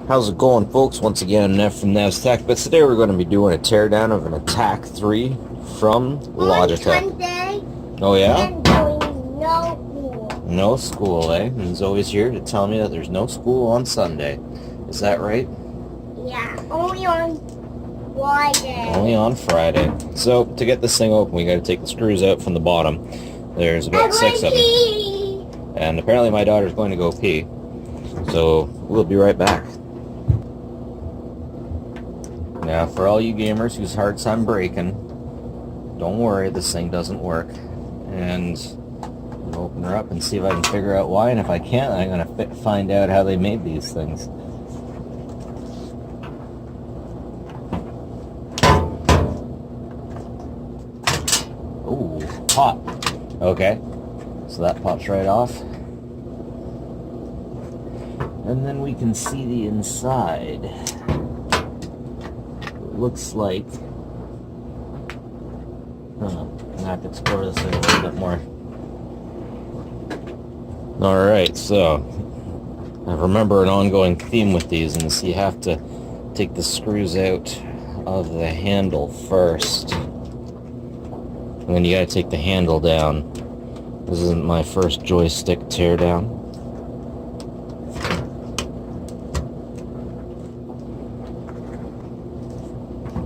How's it going, folks? Once again, Nev from Nev's Tech, but today we're going to be doing a teardown of an Attack 3 from Logitech. On Sunday, oh yeah? and going no school. No school, eh? And Zoe's here to tell me that there's no school on Sunday. Is that right? Yeah, only on Friday. Only on Friday. So, to get this thing open, we got to take the screws out from the bottom. There's about 6 of them. And apparently my daughter's going to go pee. So, we'll be right back. Now, for all you gamers whose hearts I'm breaking, don't worry, this thing doesn't work. And I'll open her up and see if I can figure out why, and if I can't, I'm going to find out how they made these things. Ooh, pop. Okay, so that pops right off. And then we can see the inside. Looks like I'm gonna have to explore this thing a little bit more. Alright, so I remember an ongoing theme with these, and you have to take the screws out of the handle first, and then you gotta take the handle down. This isn't my first joystick teardown.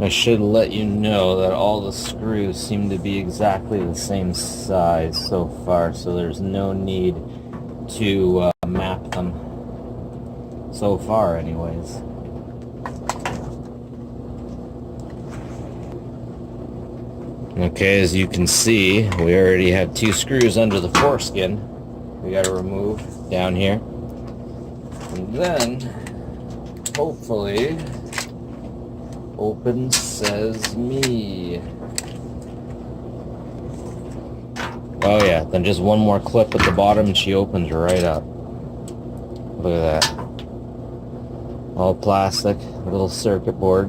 I should let you know that all the screws seem to be exactly the same size so far, so there's no need to map them, so far anyways. Okay, as you can see, we already have 2 screws under the foreskin we got to remove down here, and then hopefully open says me. Oh yeah, then just one more clip at the bottom and she opens right up. Look at that. All plastic, little circuit board.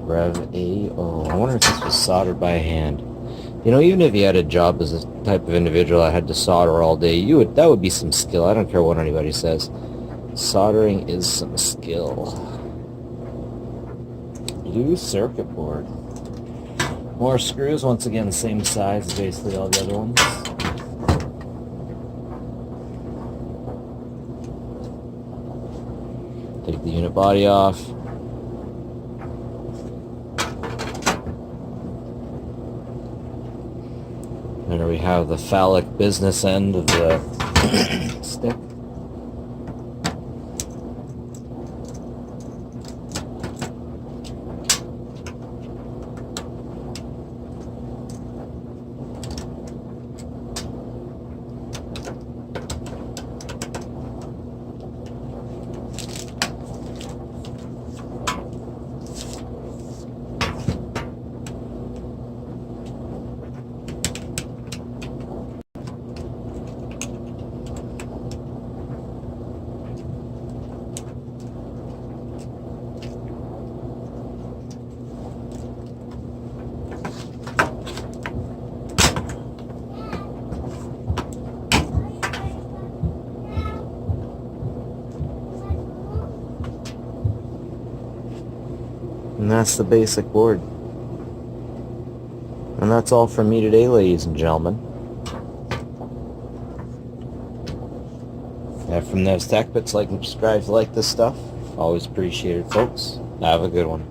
Rev A-O. I wonder if this was soldered by hand. You know, even if you had a job as a type of individual that had to solder all day, that would be some skill. I don't care what anybody says. Soldering is some skill. Blue circuit board. More screws, once again, same size as basically all the other ones. Take the unit body off. There we have the phallic business end of the stick. And that's the basic board. And that's all from me today, ladies and gentlemen. From Nev's Tech, like and subscribe if you like this stuff. Always appreciated, folks. Have a good one.